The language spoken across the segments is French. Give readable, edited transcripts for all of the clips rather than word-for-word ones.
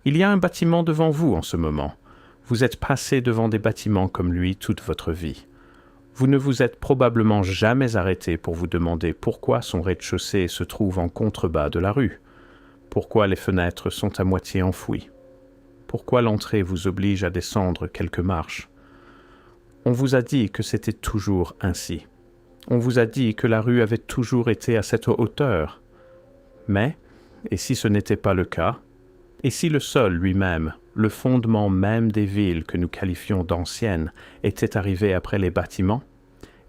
Il y a un bâtiment devant vous en ce moment. Vous êtes passé devant des bâtiments comme lui toute votre vie. Vous ne vous êtes probablement jamais arrêté pour vous demander pourquoi son rez-de-chaussée se trouve en contrebas de la rue, pourquoi les fenêtres sont à moitié enfouies, pourquoi l'entrée vous oblige à descendre quelques marches. On vous a dit que c'était toujours ainsi. On vous a dit que la rue avait toujours été à cette hauteur. Mais, et si ce n'était pas le cas, et si le sol lui-même, le fondement même des villes que nous qualifions d'anciennes, était arrivé après les bâtiments?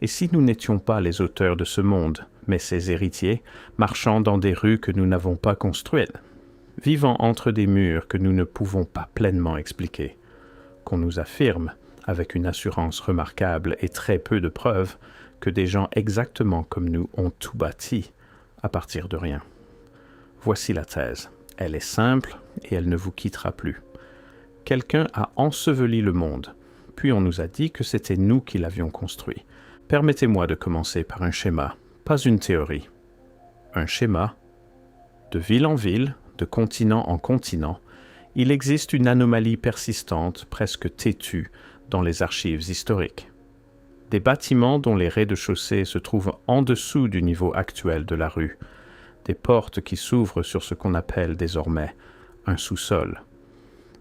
Et si nous n'étions pas les auteurs de ce monde, mais ses héritiers, marchant dans des rues que nous n'avons pas construites, vivant entre des murs que nous ne pouvons pas pleinement expliquer, qu'on nous affirme, avec une assurance remarquable et très peu de preuves, que des gens exactement comme nous ont tout bâti à partir de rien. Voici la thèse. Elle est simple et elle ne vous quittera plus. Quelqu'un a enseveli le monde, puis on nous a dit que c'était nous qui l'avions construit. Permettez-moi de commencer par un schéma, pas une théorie. Un schéma. De ville en ville, de continent en continent, il existe une anomalie persistante, presque têtue, dans les archives historiques. Des bâtiments dont les rez-de-chaussée se trouvent en dessous du niveau actuel de la rue, des portes qui s'ouvrent sur ce qu'on appelle désormais un sous-sol,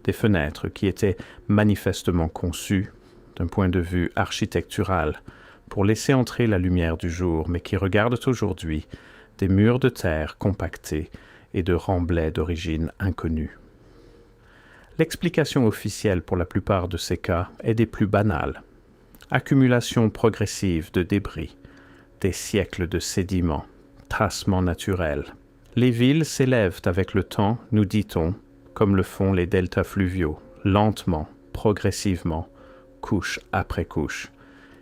des fenêtres qui étaient manifestement conçues, d'un point de vue architectural, pour laisser entrer la lumière du jour, mais qui regardent aujourd'hui des murs de terre compactés et de remblais d'origine inconnue. L'explication officielle pour la plupart de ces cas est des plus banales. Accumulation progressive de débris, des siècles de sédiments, tassement naturel. Les villes s'élèvent avec le temps, nous dit-on, comme le font les deltas fluviaux, lentement, progressivement, couche après couche.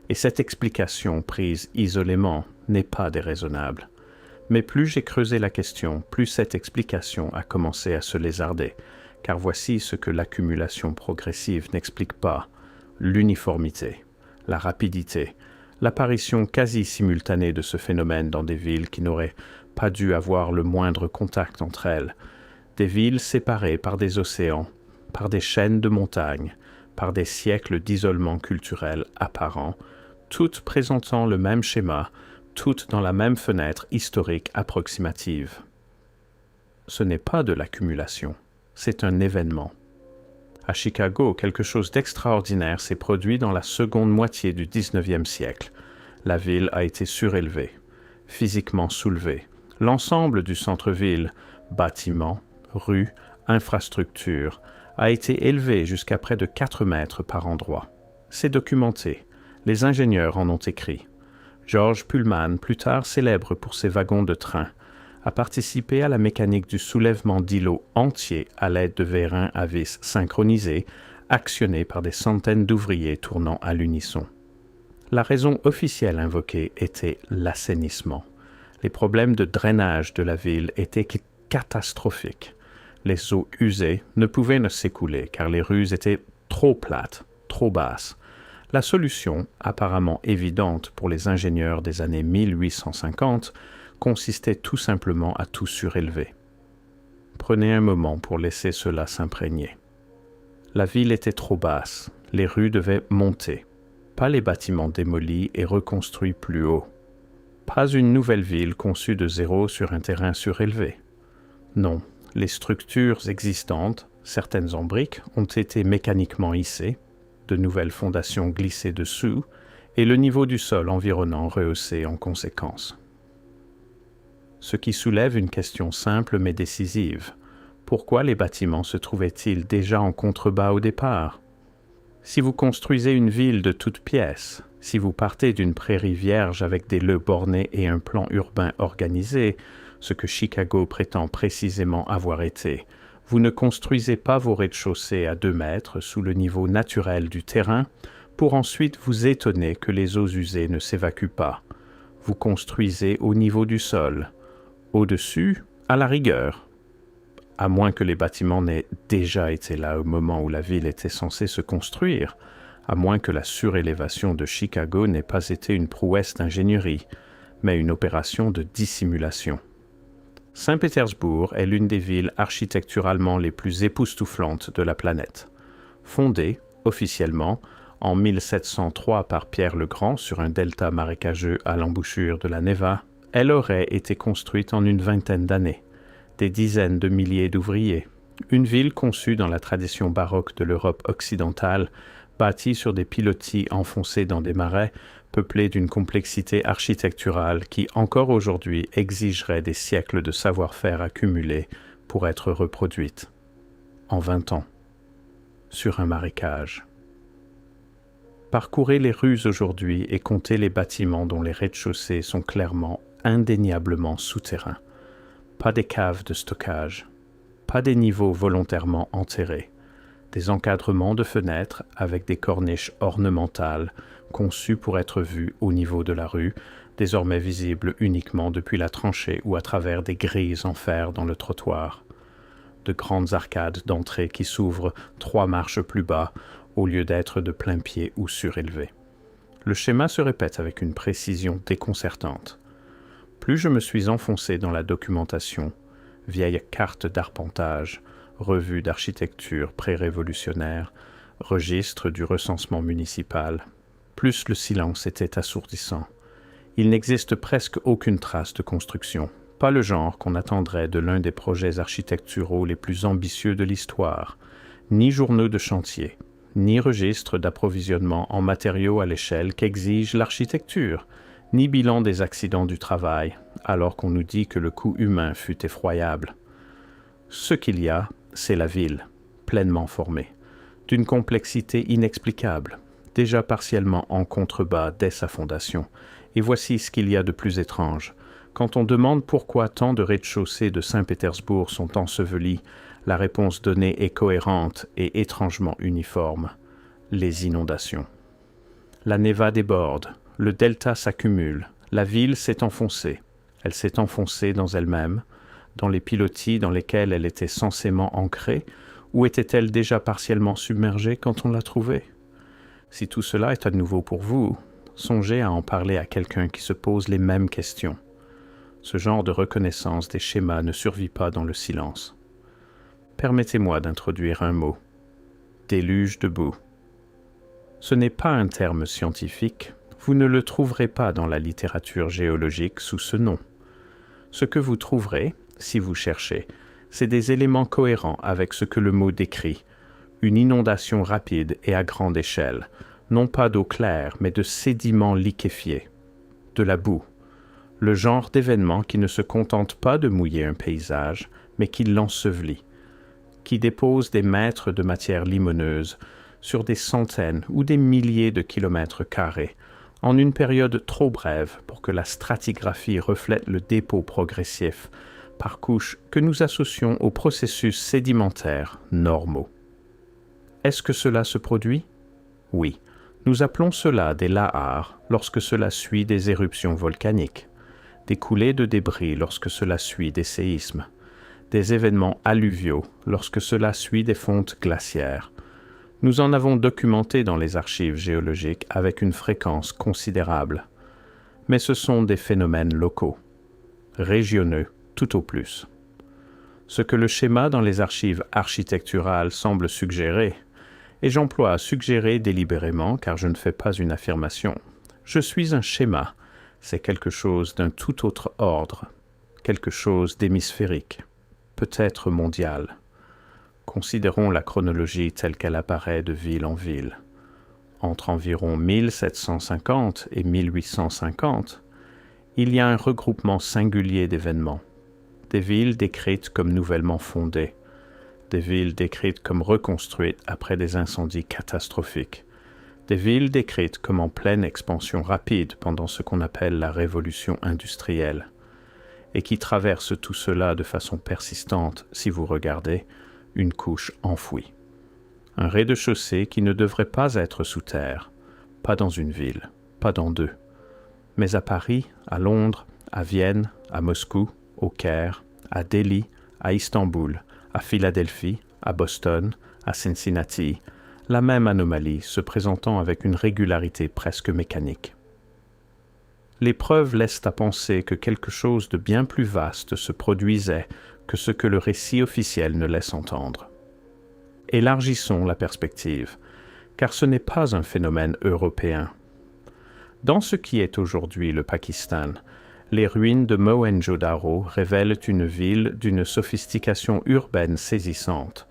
Et cette explication prise isolément n'est pas déraisonnable. Mais plus j'ai creusé la question, plus cette explication a commencé à se lézarder, car voici ce que l'accumulation progressive n'explique pas: l'uniformité, la rapidité, l'apparition quasi simultanée de ce phénomène dans des villes qui n'auraient pas dû avoir le moindre contact entre elles, des villes séparées par des océans, par des chaînes de montagnes, par des siècles d'isolement culturel apparent, toutes présentant le même schéma, toutes dans la même fenêtre historique approximative. Ce n'est pas de l'accumulation, c'est un événement. À Chicago, quelque chose d'extraordinaire s'est produit dans la seconde moitié du XIXe siècle. La ville a été surélevée, physiquement soulevée. L'ensemble du centre-ville, bâtiments, rues, infrastructures, a été élevé jusqu'à près de 4 mètres par endroit. C'est documenté. Les ingénieurs en ont écrit. George Pullman, plus tard célèbre pour ses wagons de train, a participé à la mécanique du soulèvement d'îlots entiers à l'aide de vérins à vis synchronisés, actionnés par des centaines d'ouvriers tournant à l'unisson. La raison officielle invoquée était l'assainissement. Les problèmes de drainage de la ville étaient catastrophiques. Les eaux usées ne pouvaient ne s'écouler car les rues étaient trop plates, trop basses. La solution, apparemment évidente pour les ingénieurs des années 1850, consistait tout simplement à tout surélever. Prenez un moment pour laisser cela s'imprégner. La ville était trop basse, les rues devaient monter, pas les bâtiments démolis et reconstruits plus haut. Pas une nouvelle ville conçue de zéro sur un terrain surélevé. Non, les structures existantes, certaines en briques, ont été mécaniquement hissées, de nouvelles fondations glissées dessous, et le niveau du sol environnant rehaussé en conséquence. Ce qui soulève une question simple mais décisive. Pourquoi les bâtiments se trouvaient-ils déjà en contrebas au départ? Si vous construisez une ville de toutes pièces, si vous partez d'une prairie vierge avec des leux bornés et un plan urbain organisé, ce que Chicago prétend précisément avoir été, vous ne construisez pas vos rez-de-chaussée à 2 mètres sous le niveau naturel du terrain pour ensuite vous étonner que les eaux usées ne s'évacuent pas. Vous construisez au niveau du sol. Au-dessus, à la rigueur, à moins que les bâtiments n'aient déjà été là au moment où la ville était censée se construire, à moins que la surélévation de Chicago n'ait pas été une prouesse d'ingénierie, mais une opération de dissimulation. Saint-Pétersbourg est l'une des villes architecturalement les plus époustouflantes de la planète. Fondée, officiellement, en 1703 par Pierre le Grand sur un delta marécageux à l'embouchure de la Neva, elle aurait été construite en une vingtaine d'années. Des dizaines de milliers d'ouvriers. Une ville conçue dans la tradition baroque de l'Europe occidentale, bâtie sur des pilotis enfoncés dans des marais, peuplée d'une complexité architecturale qui, encore aujourd'hui, exigerait des siècles de savoir-faire accumulés pour être reproduite. En 20 ans. Sur un marécage. Parcourez les rues aujourd'hui et comptez les bâtiments dont les rez-de-chaussée sont clairement, indéniablement souterrains. Pas des caves de stockage. Pas des niveaux volontairement enterrés. Des encadrements de fenêtres avec des corniches ornementales conçues pour être vues au niveau de la rue, désormais visibles uniquement depuis la tranchée ou à travers des grilles en fer dans le trottoir. De grandes arcades d'entrée qui s'ouvrent 3 marches plus bas au lieu d'être de plein pied ou surélevées. Le schéma se répète avec une précision déconcertante. Plus je me suis enfoncé dans la documentation, vieille carte d'arpentage, revue d'architecture pré-révolutionnaire, registre du recensement municipal, plus le silence était assourdissant. Il n'existe presque aucune trace de construction, pas le genre qu'on attendrait de l'un des projets architecturaux les plus ambitieux de l'histoire, ni journaux de chantier, ni registre d'approvisionnement en matériaux à l'échelle qu'exige l'architecture, ni bilan des accidents du travail, alors qu'on nous dit que le coût humain fut effroyable. Ce qu'il y a, c'est la ville, pleinement formée, d'une complexité inexplicable, déjà partiellement en contrebas dès sa fondation. Et voici ce qu'il y a de plus étrange. Quand on demande pourquoi tant de rez-de-chaussée de Saint-Pétersbourg sont ensevelis, la réponse donnée est cohérente et étrangement uniforme. Les inondations. La Neva déborde, le delta s'accumule, la ville s'est enfoncée. Elle s'est enfoncée dans elle-même, dans les pilotis dans lesquels elle était censément ancrée, ou était-elle déjà partiellement submergée quand on l'a trouvée? Si tout cela est à nouveau pour vous, songez à en parler à quelqu'un qui se pose les mêmes questions. Ce genre de reconnaissance des schémas ne survit pas dans le silence. Permettez-moi d'introduire un mot. Déluge de boue. Ce n'est pas un terme scientifique, vous ne le trouverez pas dans la littérature géologique sous ce nom. Ce que vous trouverez, si vous cherchez, c'est des éléments cohérents avec ce que le mot décrit, une inondation rapide et à grande échelle, non pas d'eau claire, mais de sédiments liquéfiés, de la boue, le genre d'événement qui ne se contente pas de mouiller un paysage, mais qui l'ensevelit, qui dépose des mètres de matière limoneuse sur des centaines ou des milliers de kilomètres carrés, en une période trop brève pour que la stratigraphie reflète le dépôt progressif par couches que nous associons aux processus sédimentaires normaux. Est-ce que cela se produit? Oui, nous appelons cela des lahars lorsque cela suit des éruptions volcaniques, des coulées de débris lorsque cela suit des séismes, des événements alluviaux lorsque cela suit des fontes glaciaires. Nous en avons documenté dans les archives géologiques avec une fréquence considérable. Mais ce sont des phénomènes locaux, régionaux tout au plus. Ce que le schéma dans les archives architecturales semble suggérer, et j'emploie suggérer délibérément car je ne fais pas une affirmation. Je suis un schéma, c'est quelque chose d'un tout autre ordre, quelque chose d'hémisphérique, peut-être mondial. Considérons la chronologie telle qu'elle apparaît de ville en ville. Entre environ 1750 et 1850, il y a un regroupement singulier d'événements. Des villes décrites comme nouvellement fondées, des villes décrites comme reconstruites après des incendies catastrophiques, des villes décrites comme en pleine expansion rapide pendant ce qu'on appelle la révolution industrielle, et qui traversent tout cela de façon persistante, si vous regardez, une couche enfouie. Un rez-de-chaussée qui ne devrait pas être sous terre, pas dans une ville, pas dans deux, mais à Paris, à Londres, à Vienne, à Moscou, au Caire, à Delhi, à Istanbul, à Philadelphie, à Boston, à Cincinnati, la même anomalie se présentant avec une régularité presque mécanique. les preuves laissent à penser que quelque chose de bien plus vaste se produisait que ce que le récit officiel ne laisse entendre. Élargissons la perspective, car ce n'est pas un phénomène européen. Dans ce qui est aujourd'hui le Pakistan, les ruines de Mohenjo-Daro révèlent une ville d'une sophistication urbaine saisissante.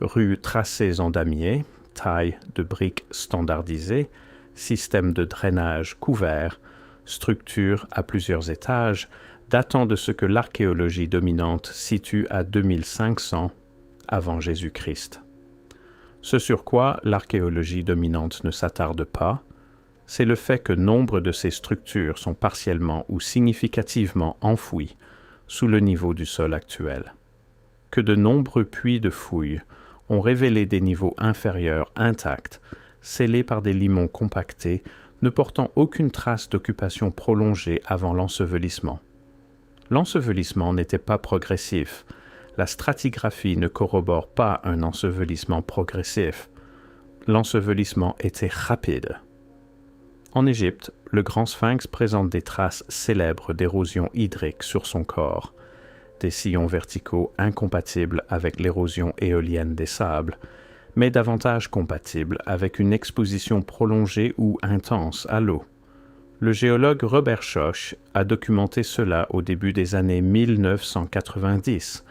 Rues tracées en damier, taille de briques standardisées, système de drainage couvert, structure à plusieurs étages, datant de ce que l'archéologie dominante situe à 2500 avant Jésus-Christ. Ce sur quoi l'archéologie dominante ne s'attarde pas, c'est le fait que nombre de ces structures sont partiellement ou significativement enfouies sous le niveau du sol actuel, que de nombreux puits de fouilles ont révélé des niveaux inférieurs intacts, scellés par des limons compactés, ne portant aucune trace d'occupation prolongée avant l'ensevelissement. L'ensevelissement n'était pas progressif. La stratigraphie ne corrobore pas un ensevelissement progressif. L'ensevelissement était rapide. En Égypte, le grand sphinx présente des traces célèbres d'érosion hydrique sur son corps, des sillons verticaux incompatibles avec l'érosion éolienne des sables, mais davantage compatibles avec une exposition prolongée ou intense à l'eau. Le géologue Robert Schoch a documenté cela au début des années 1990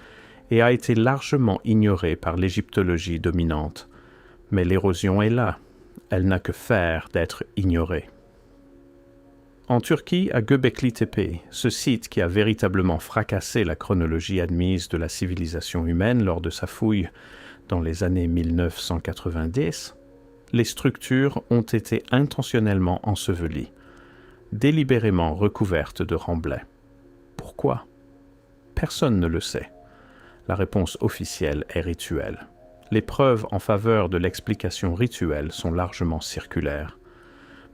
et a été largement ignoré par l'égyptologie dominante. Mais l'érosion est là, elle n'a que faire d'être ignorée. En Turquie, à Göbekli Tepe, ce site qui a véritablement fracassé la chronologie admise de la civilisation humaine lors de sa fouille dans les années 1990, les structures ont été intentionnellement ensevelies, délibérément recouvertes de remblais. Pourquoi? Personne ne le sait. La réponse officielle est rituelle. Les preuves en faveur de l'explication rituelle sont largement circulaires.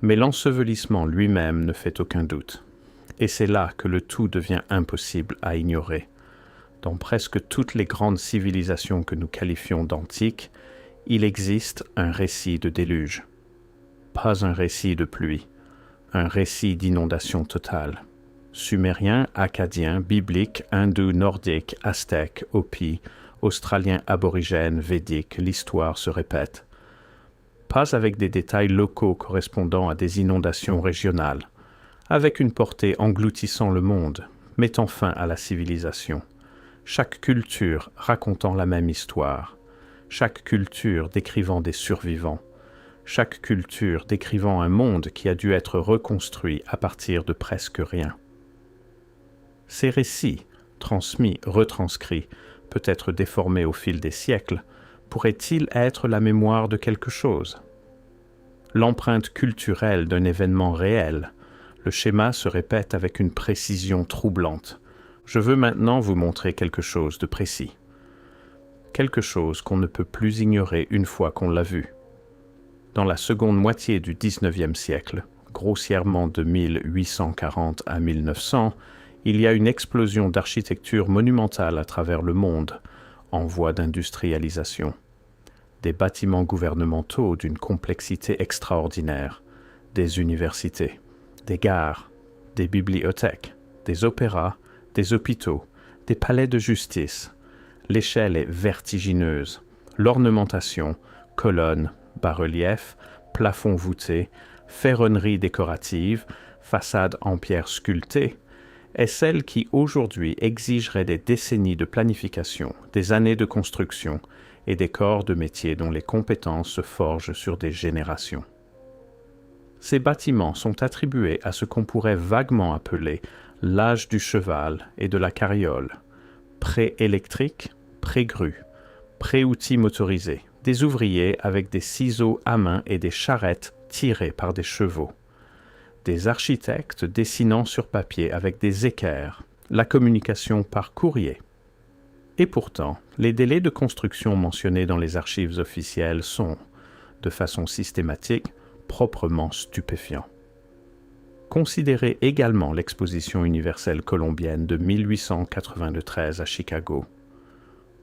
Mais l'ensevelissement lui-même ne fait aucun doute. Et c'est là que le tout devient impossible à ignorer. Dans presque toutes les grandes civilisations que nous qualifions d'antiques, il existe un récit de déluge. Pas un récit de pluie, un récit d'inondation totale. Sumérien, acadien, biblique, hindou, nordique, aztèque, hopi, australien aborigène, védique, l'histoire se répète. Pas avec des détails locaux correspondant à des inondations régionales, avec une portée engloutissant le monde, mettant fin à la civilisation. Chaque culture racontant la même histoire, chaque culture décrivant des survivants, chaque culture décrivant un monde qui a dû être reconstruit à partir de presque rien. Ces récits, transmis, retranscrits, peut-être déformés au fil des siècles, pourrait-il être la mémoire de quelque chose? L'empreinte culturelle d'un événement réel, le schéma se répète avec une précision troublante. Je veux maintenant vous montrer quelque chose de précis. Quelque chose qu'on ne peut plus ignorer une fois qu'on l'a vu. Dans la seconde moitié du XIXe siècle, grossièrement de 1840 à 1900, il y a une explosion d'architecture monumentale à travers le monde, en voie d'industrialisation. Des bâtiments gouvernementaux d'une complexité extraordinaire, des universités, des gares, des bibliothèques, des opéras, des hôpitaux, des palais de justice. L'échelle est vertigineuse. L'ornementation, colonnes, bas-reliefs, plafonds voûtés, ferronnerie décorative, façades en pierre sculptée, est celle qui aujourd'hui exigerait des décennies de planification, des années de construction et des corps de métier dont les compétences se forgent sur des générations. Ces bâtiments sont attribués à ce qu'on pourrait vaguement appeler l'âge du cheval et de la carriole, pré-électrique, pré-grue, pré-outils motorisés, des ouvriers avec des ciseaux à main et des charrettes tirées par des chevaux, des architectes dessinant sur papier avec des équerres, la communication par courrier. Et pourtant, les délais de construction mentionnés dans les archives officielles sont, de façon systématique, proprement stupéfiants. Considérez également l'exposition universelle colombienne de 1893 à Chicago.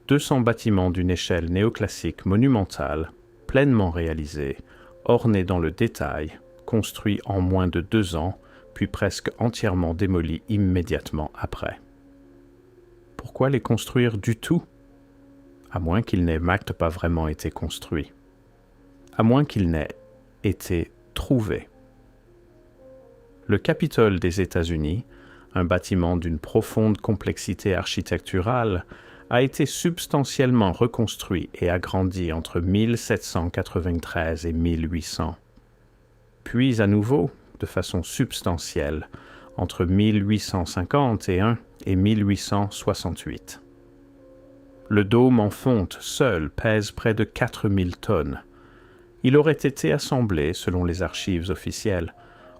200 bâtiments d'une échelle néoclassique monumentale, pleinement réalisés, ornés dans le détail, construits en moins de 2 ans, puis presque entièrement démolis immédiatement après. Pourquoi les construire du tout? À moins qu'ils n'aient pas vraiment été construits. À moins qu'ils n'aient été trouvés. Le Capitole des États-Unis, un bâtiment d'une profonde complexité architecturale, a été substantiellement reconstruit et agrandi entre 1793 et 1800. Puis à nouveau, de façon substantielle, entre 1851 et 1868. Le dôme en fonte seul pèse près de 4000 tonnes. Il aurait été assemblé, selon les archives officielles,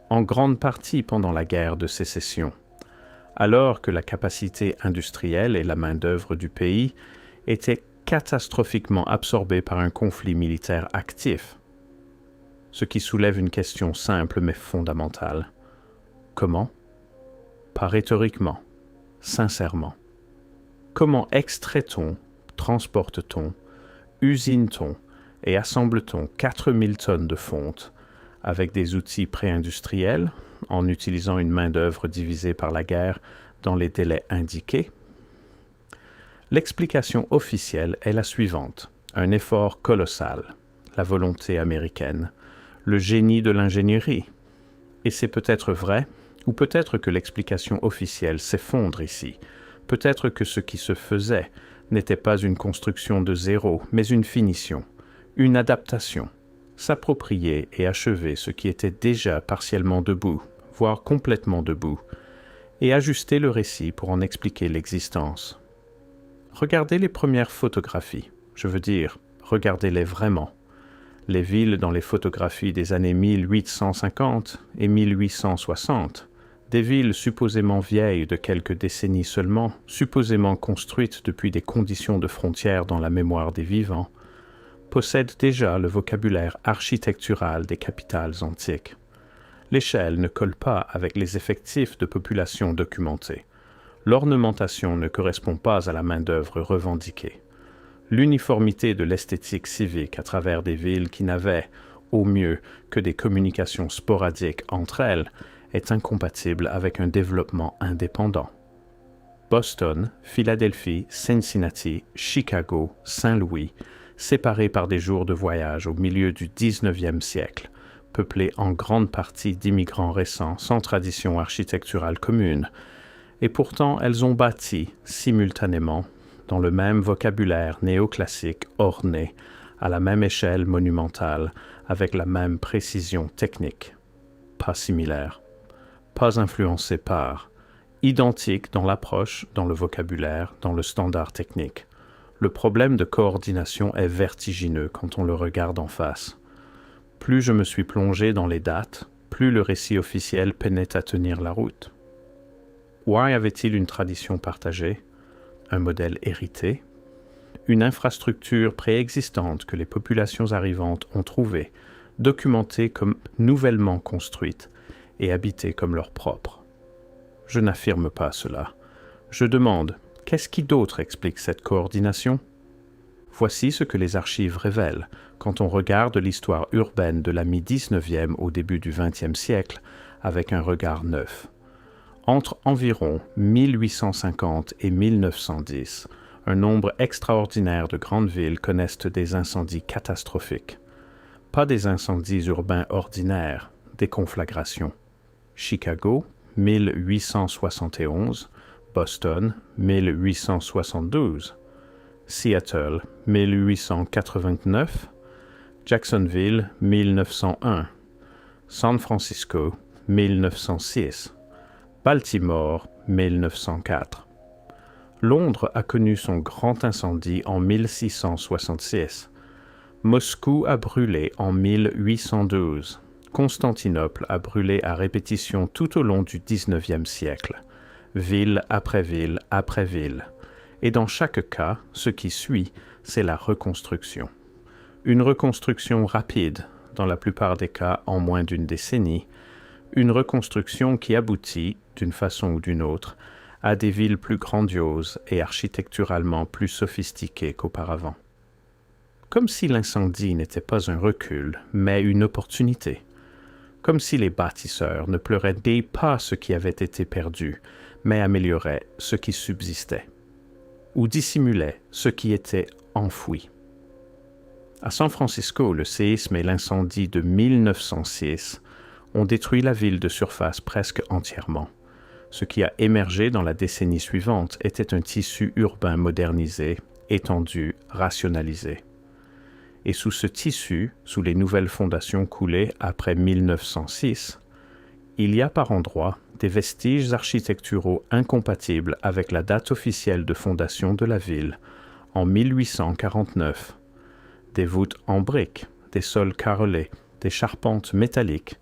en grande partie pendant la guerre de Sécession, alors que la capacité industrielle et la main-d'œuvre du pays étaient catastrophiquement absorbées par un conflit militaire actif. Ce qui soulève une question simple mais fondamentale. Comment? Pas rhétoriquement, sincèrement. Comment extrait-on, transporte-t-on, usine-t-on et assemble-t-on 4000 tonnes de fonte avec des outils pré-industriels, en utilisant une main-d'œuvre divisée par la guerre dans les délais indiqués? L'explication officielle est la suivante. Un effort colossal, la volonté américaine, le génie de l'ingénierie. Et c'est peut-être vrai, ou peut-être que l'explication officielle s'effondre ici. Peut-être que ce qui se faisait n'était pas une construction de zéro, mais une finition, une adaptation, s'approprier et achever ce qui était déjà partiellement debout, voire complètement debout, et ajuster le récit pour en expliquer l'existence. Regardez les premières photographies, je veux dire, regardez-les vraiment. Les villes dans les photographies des années 1850 et 1860, des villes supposément vieilles de quelques décennies seulement, supposément construites depuis des conditions de frontières dans la mémoire des vivants, possèdent déjà le vocabulaire architectural des capitales antiques. L'échelle ne colle pas avec les effectifs de population documentés. L'ornementation ne correspond pas à la main-d'œuvre revendiquée. L'uniformité de l'esthétique civique à travers des villes qui n'avaient, au mieux, que des communications sporadiques entre elles, est incompatible avec un développement indépendant. Boston, Philadelphie, Cincinnati, Chicago, Saint-Louis, séparés par des jours de voyage au milieu du XIXe siècle, peuplés en grande partie d'immigrants récents sans tradition architecturale commune, et pourtant elles ont bâti, simultanément, dans le même vocabulaire néoclassique orné, à la même échelle monumentale, avec la même précision technique. Pas similaire, pas influencé par, identique dans l'approche, dans le vocabulaire, dans le standard technique. Le problème de coordination est vertigineux quand on le regarde en face. Plus je me suis plongé dans les dates, plus le récit officiel peinait à tenir la route. Why avait-il une tradition partagée, un modèle hérité, une infrastructure préexistante que les populations arrivantes ont trouvée, documentée comme nouvellement construite et habitée comme leur propre? Je n'affirme pas cela. Je demande, qu'est-ce qui d'autre explique cette coordination? Voici ce que les archives révèlent quand on regarde l'histoire urbaine de la mi-19e au début du XXe siècle avec un regard neuf. Entre environ 1850 et 1910, un nombre extraordinaire de grandes villes connaissent des incendies catastrophiques. Pas des incendies urbains ordinaires, des conflagrations. Chicago, 1871, Boston, 1872, Seattle, 1889, Jacksonville, 1901, San Francisco, 1906, Baltimore, 1904. Londres a connu son grand incendie en 1666. Moscou a brûlé en 1812. Constantinople a brûlé à répétition tout au long du XIXe siècle, ville après ville après ville. Et dans chaque cas, ce qui suit, c'est la reconstruction. Une reconstruction rapide, dans la plupart des cas en moins d'une décennie, une reconstruction qui aboutit, d'une façon ou d'une autre, à des villes plus grandioses et architecturalement plus sophistiquées qu'auparavant. Comme si l'incendie n'était pas un recul, mais une opportunité. comme si les bâtisseurs ne pleuraient pas ce qui avait été perdu, mais amélioraient ce qui subsistait, ou dissimulaient ce qui était enfoui. À San Francisco, le séisme et l'incendie de 1906 ont détruit la ville de surface presque entièrement. Ce qui a émergé dans la décennie suivante était un tissu urbain modernisé, étendu, rationalisé. Et sous ce tissu, sous les nouvelles fondations coulées après 1906, il y a par endroits des vestiges architecturaux incompatibles avec la date officielle de fondation de la ville, en 1849. Des voûtes en briques, des sols carrelés, des charpentes métalliques,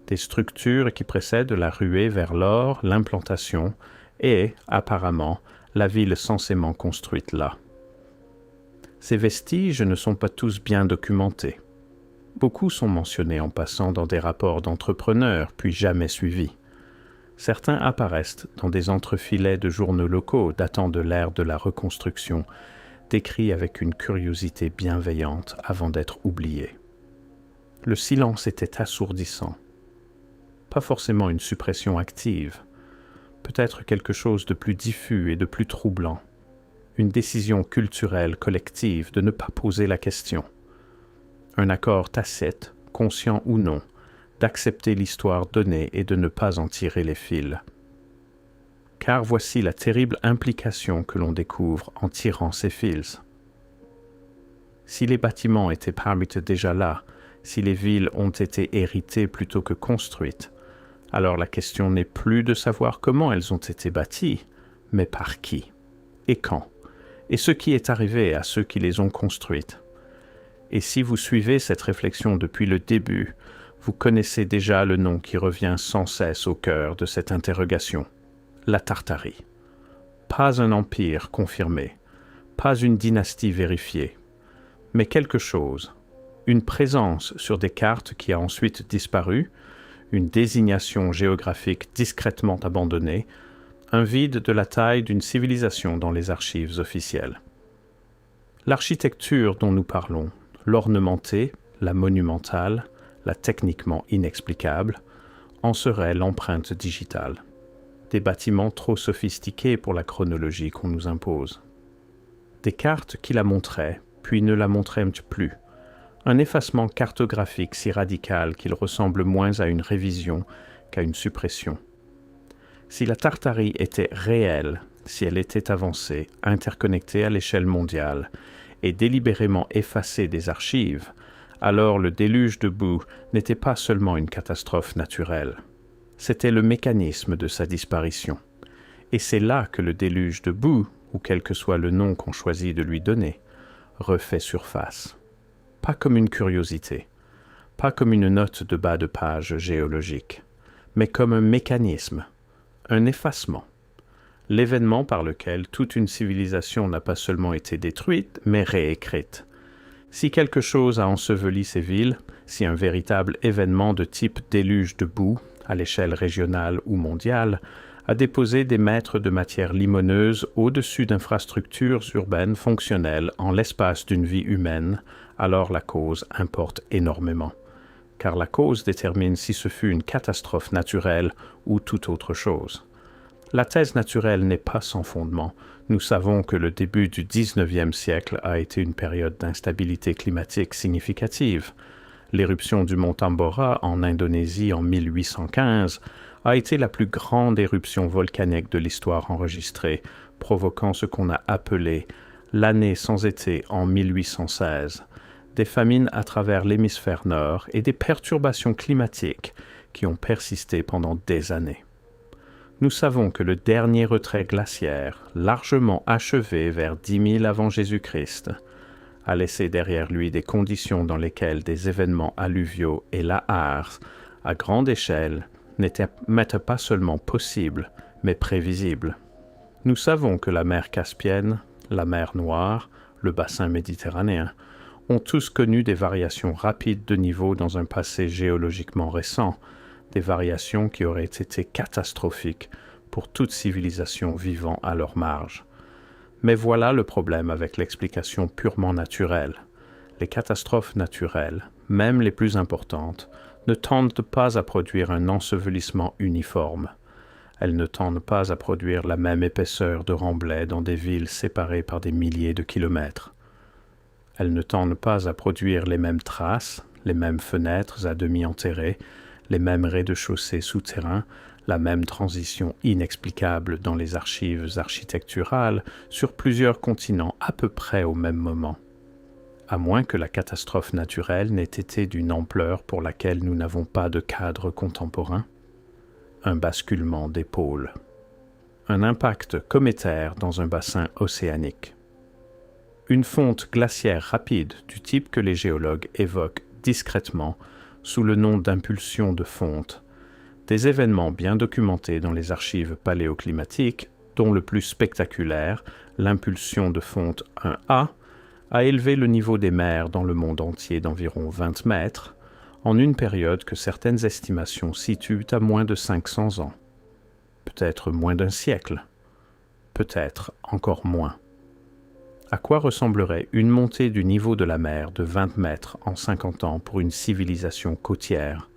des structures qui précèdent la ruée vers l'or, l'implantation et, apparemment, la ville censément construite là. Ces vestiges ne sont pas tous bien documentés. Beaucoup sont mentionnés en passant dans des rapports d'entrepreneurs, puis jamais suivis. Certains apparaissent dans des entrefilets de journaux locaux datant de l'ère de la Reconstruction, décrits avec une curiosité bienveillante avant d'être oubliés. Le silence était assourdissant. Pas forcément une suppression active, peut-être quelque chose de plus diffus et de plus troublant, une décision culturelle collective de ne pas poser la question, un accord tacite, conscient ou non, d'accepter l'histoire donnée et de ne pas en tirer les fils. Car voici la terrible implication que l'on découvre en tirant ces fils. Si les bâtiments étaient parmi eux déjà là, si les villes ont été héritées plutôt que construites, alors la question n'est plus de savoir comment elles ont été bâties, mais par qui, et quand, et ce qui est arrivé à ceux qui les ont construites. Et si vous suivez cette réflexion depuis le début, vous connaissez déjà le nom qui revient sans cesse au cœur de cette interrogation, la Tartarie. Pas un empire confirmé, pas une dynastie vérifiée, mais quelque chose, une présence sur des cartes qui a ensuite disparu, une désignation géographique discrètement abandonnée, un vide de la taille d'une civilisation dans les archives officielles. L'architecture dont nous parlons, l'ornementée, la monumentale, la techniquement inexplicable, en serait l'empreinte digitale. Des bâtiments trop sophistiqués pour la chronologie qu'on nous impose. Des cartes qui la montraient, puis ne la montraient plus. Un effacement cartographique si radical qu'il ressemble moins à une révision qu'à une suppression. Si la Tartarie était réelle, si elle était avancée, interconnectée à l'échelle mondiale, et délibérément effacée des archives, alors le déluge de boue n'était pas seulement une catastrophe naturelle. C'était le mécanisme de sa disparition. Et c'est là que le déluge de boue, ou quel que soit le nom qu'on choisit de lui donner, refait surface. Pas comme une curiosité, pas comme une note de bas de page géologique, mais comme un mécanisme, un effacement, l'événement par lequel toute une civilisation n'a pas seulement été détruite, mais réécrite. Si quelque chose a enseveli ces villes, si un véritable événement de type déluge de boue, à l'échelle régionale ou mondiale, a déposé des mètres de matière limoneuse au-dessus d'infrastructures urbaines fonctionnelles en l'espace d'une vie humaine, alors la cause importe énormément. Car la cause détermine si ce fut une catastrophe naturelle ou toute autre chose. La thèse naturelle n'est pas sans fondement. Nous savons que le début du XIXe siècle a été une période d'instabilité climatique significative. L'éruption du mont Tambora en Indonésie en 1815 a été la plus grande éruption volcanique de l'histoire enregistrée, provoquant ce qu'on a appelé l'année sans été en 1816, des famines à travers l'hémisphère nord et des perturbations climatiques qui ont persisté pendant des années. Nous savons que le dernier retrait glaciaire, largement achevé vers 10 000 avant Jésus-Christ, a laissé derrière lui des conditions dans lesquelles des événements alluviaux et lahars, à grande échelle, n'étaient pas seulement possibles, mais prévisibles. Nous savons que la mer Caspienne, la mer Noire, le bassin méditerranéen, ont tous connu des variations rapides de niveau dans un passé géologiquement récent, des variations qui auraient été catastrophiques pour toute civilisation vivant à leur marge. Mais voilà le problème avec l'explication purement naturelle. Les catastrophes naturelles, même les plus importantes, ne tendent pas à produire un ensevelissement uniforme. Elles ne tendent pas à produire la même épaisseur de remblais dans des villes séparées par des milliers de kilomètres. Elles ne tendent pas à produire les mêmes traces, les mêmes fenêtres à demi enterrées, les mêmes rez-de-chaussée souterrains, la même transition inexplicable dans les archives architecturales sur plusieurs continents à peu près au même moment. À moins que la catastrophe naturelle n'ait été d'une ampleur pour laquelle nous n'avons pas de cadre contemporain. Un basculement des pôles. Un impact cométaire dans un bassin océanique. Une fonte glaciaire rapide du type que les géologues évoquent discrètement sous le nom d'impulsion de fonte. Des événements bien documentés dans les archives paléoclimatiques, dont le plus spectaculaire, l'impulsion de fonte 1A, a élevé le niveau des mers dans le monde entier d'environ 20 mètres, en une période que certaines estimations situent à moins de 500 ans. Peut-être moins d'un siècle. Peut-être encore moins. À quoi ressemblerait une montée du niveau de la mer de 20 mètres en 50 ans pour une civilisation côtière?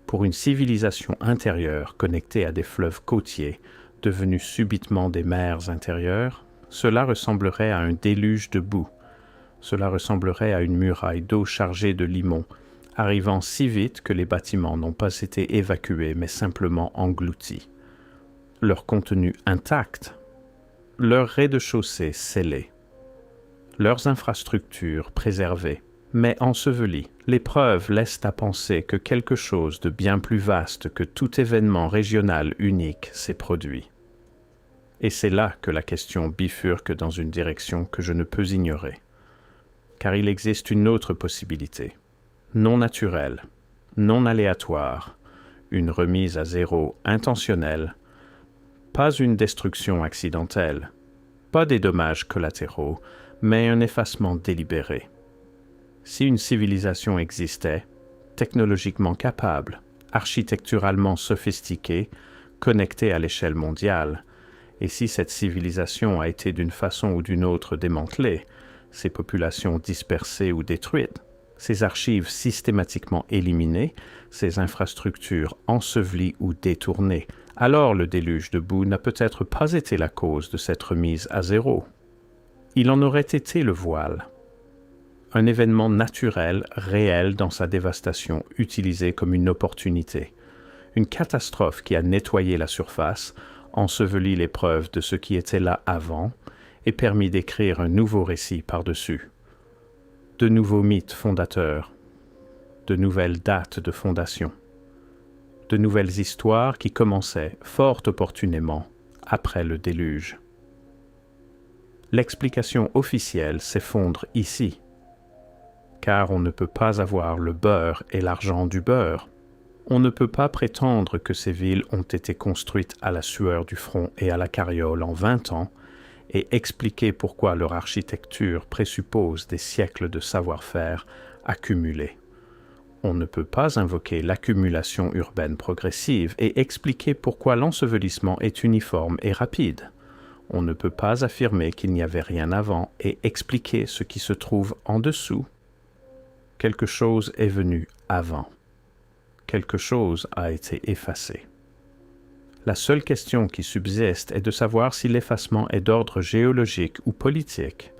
Pour une civilisation intérieure connectée à des fleuves côtiers, devenus subitement des mers intérieures, cela ressemblerait à un déluge de boue. Cela ressemblerait à une muraille d'eau chargée de limon, arrivant si vite que les bâtiments n'ont pas été évacués mais simplement engloutis. Leur contenu intact, leur rez-de-chaussée scellé, leurs infrastructures préservées, mais ensevelies. Les preuves laissent à penser que quelque chose de bien plus vaste que tout événement régional unique s'est produit. Et c'est là que la question bifurque dans une direction que je ne peux ignorer. Car il existe une autre possibilité, non naturelle, non aléatoire, une remise à zéro intentionnelle, pas une destruction accidentelle, pas des dommages collatéraux, mais un effacement délibéré. Si une civilisation existait, technologiquement capable, architecturalement sophistiquée, connectée à l'échelle mondiale, et si cette civilisation a été d'une façon ou d'une autre démantelée, ses populations dispersées ou détruites, ses archives systématiquement éliminées, ses infrastructures ensevelies ou détournées, alors le déluge de boue n'a peut-être pas été la cause de cette remise à zéro. Il en aurait été le voile. Un événement naturel, réel dans sa dévastation, utilisé comme une opportunité. Une catastrophe qui a nettoyé la surface, enseveli les preuves de ce qui était là avant, et permis d'écrire un nouveau récit par-dessus. De nouveaux mythes fondateurs, de nouvelles dates de fondation, de nouvelles histoires qui commençaient fort opportunément après le déluge. L'explication officielle s'effondre ici, car on ne peut pas avoir le beurre et l'argent du beurre. On ne peut pas prétendre que ces villes ont été construites à la sueur du front et à la carriole en 20 ans, et expliquer pourquoi leur architecture présuppose des siècles de savoir-faire accumulés. On ne peut pas invoquer l'accumulation urbaine progressive et expliquer pourquoi l'ensevelissement est uniforme et rapide. On ne peut pas affirmer qu'il n'y avait rien avant et expliquer ce qui se trouve en dessous. Quelque chose est venu avant. Quelque chose a été effacé. La seule question qui subsiste est de savoir si l'effacement est d'ordre géologique ou politique.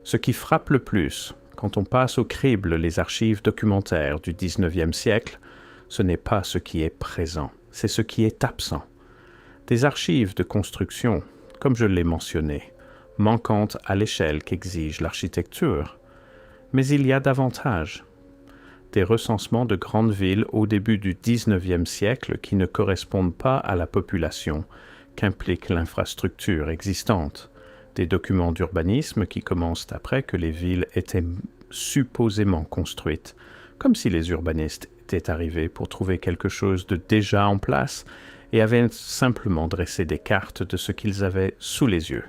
Ce qui frappe le plus, quand on passe au crible les archives documentaires du XIXe siècle, ce n'est pas ce qui est présent, c'est ce qui est absent. Des archives de construction, comme je l'ai mentionné, manquantes à l'échelle qu'exige l'architecture. Mais il y a davantage. Des recensements de grandes villes au début du XIXe siècle qui ne correspondent pas à la population qu'implique l'infrastructure existante, des documents d'urbanisme qui commencent après que les villes étaient supposément construites, comme si les urbanistes étaient arrivés pour trouver quelque chose de déjà en place et avaient simplement dressé des cartes de ce qu'ils avaient sous les yeux.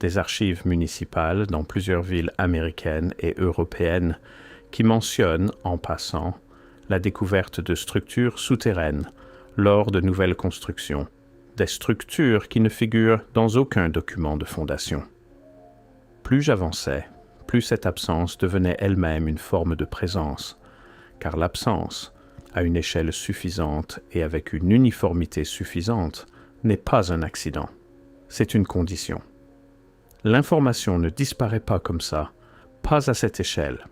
Des archives municipales dans plusieurs villes américaines et européennes qui mentionne, en passant, la découverte de structures souterraines lors de nouvelles constructions, des structures qui ne figurent dans aucun document de fondation. Plus j'avançais, plus cette absence devenait elle-même une forme de présence, car l'absence, à une échelle suffisante et avec une uniformité suffisante, n'est pas un accident. C'est une condition. L'information ne disparaît pas comme ça, pas à cette échelle,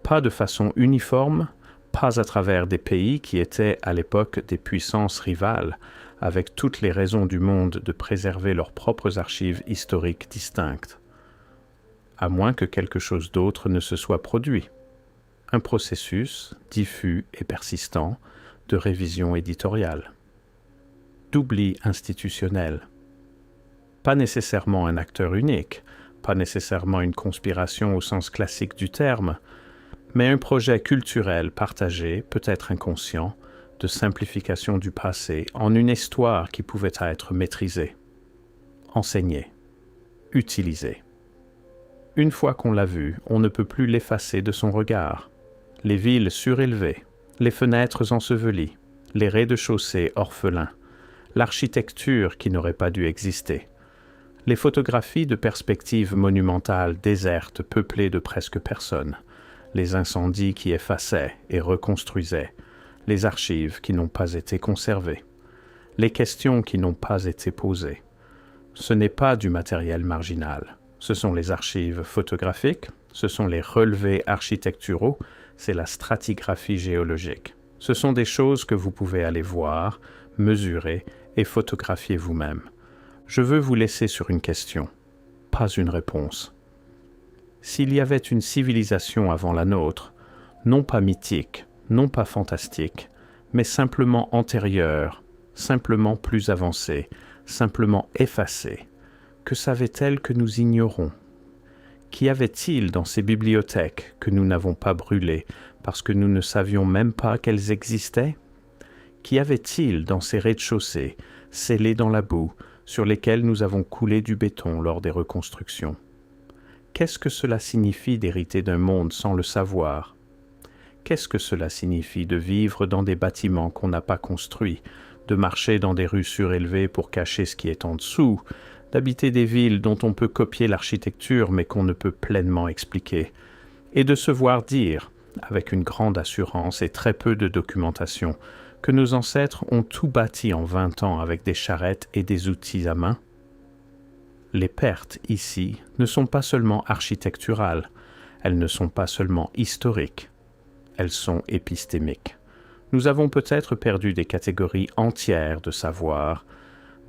pas de façon uniforme, pas à travers des pays qui étaient à l'époque des puissances rivales, avec toutes les raisons du monde de préserver leurs propres archives historiques distinctes. À moins que quelque chose d'autre ne se soit produit. Un processus diffus et persistant de révision éditoriale. D'oubli institutionnel. Pas nécessairement un acteur unique, pas nécessairement une conspiration au sens classique du terme, mais un projet culturel partagé, peut-être inconscient, de simplification du passé en une histoire qui pouvait être maîtrisée, enseignée, utilisée. Une fois qu'on l'a vu, on ne peut plus l'effacer de son regard. Les villes surélevées, les fenêtres ensevelies, les rez-de-chaussée orphelins, l'architecture qui n'aurait pas dû exister, les photographies de perspectives monumentales désertes peuplées de presque personne, les incendies qui effaçaient et reconstruisaient, les archives qui n'ont pas été conservées, les questions qui n'ont pas été posées. Ce n'est pas du matériel marginal, ce sont les archives photographiques, ce sont les relevés architecturaux, c'est la stratigraphie géologique. Ce sont des choses que vous pouvez aller voir, mesurer et photographier vous-même. Je veux vous laisser sur une question, pas une réponse. S'il y avait une civilisation avant la nôtre, non pas mythique, non pas fantastique, mais simplement antérieure, simplement plus avancée, simplement effacée, que savait-elle que nous ignorons ? Qu'y avait-il dans ces bibliothèques que nous n'avons pas brûlées parce que nous ne savions même pas qu'elles existaient ? Qu'y avait-il dans ces rez-de-chaussée, scellés dans la boue, sur lesquels nous avons coulé du béton lors des reconstructions ? Qu'est-ce que cela signifie d'hériter d'un monde sans le savoir ? Qu'est-ce que cela signifie de vivre dans des bâtiments qu'on n'a pas construits, de marcher dans des rues surélevées pour cacher ce qui est en dessous, d'habiter des villes dont on peut copier l'architecture mais qu'on ne peut pleinement expliquer, et de se voir dire, avec une grande assurance et très peu de documentation, que nos ancêtres ont tout bâti en 20 ans avec des charrettes et des outils à main? Les pertes, ici, ne sont pas seulement architecturales, elles ne sont pas seulement historiques, elles sont épistémiques. Nous avons peut-être perdu des catégories entières de savoir,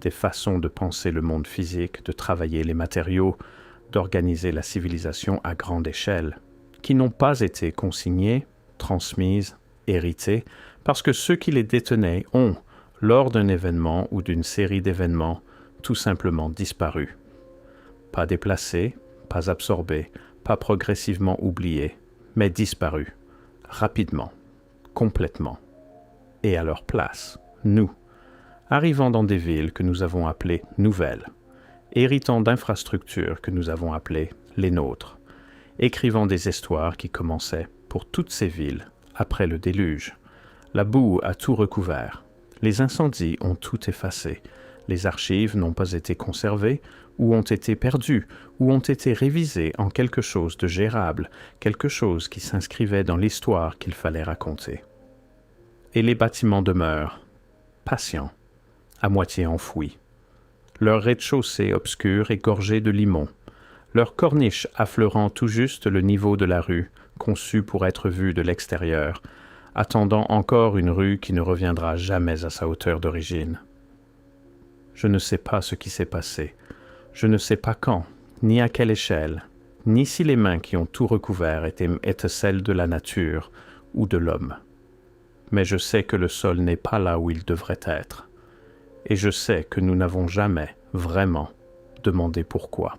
des façons de penser le monde physique, de travailler les matériaux, d'organiser la civilisation à grande échelle, qui n'ont pas été consignées, transmises, héritées, parce que ceux qui les détenaient ont, lors d'un événement ou d'une série d'événements, tout simplement disparu. Pas déplacés, pas absorbés, pas progressivement oubliés, mais disparus, rapidement, complètement. Et à leur place, nous, arrivant dans des villes que nous avons appelées nouvelles, héritant d'infrastructures que nous avons appelées les nôtres, écrivant des histoires qui commençaient pour toutes ces villes après le déluge. La boue a tout recouvert, les incendies ont tout effacé, les archives n'ont pas été conservées ou ont été perdues ou ont été révisées en quelque chose de gérable, quelque chose qui s'inscrivait dans l'histoire qu'il fallait raconter. Et les bâtiments demeurent, patients, à moitié enfouis, leur rez-de-chaussée obscur et gorgé de limon, leur corniche affleurant tout juste le niveau de la rue, conçue pour être vue de l'extérieur, attendant encore une rue qui ne reviendra jamais à sa hauteur d'origine. Je ne sais pas ce qui s'est passé, je ne sais pas quand, ni à quelle échelle, ni si les mains qui ont tout recouvert étaient celles de la nature ou de l'homme. Mais je sais que le sol n'est pas là où il devrait être. Et je sais que nous n'avons jamais, vraiment, demandé pourquoi.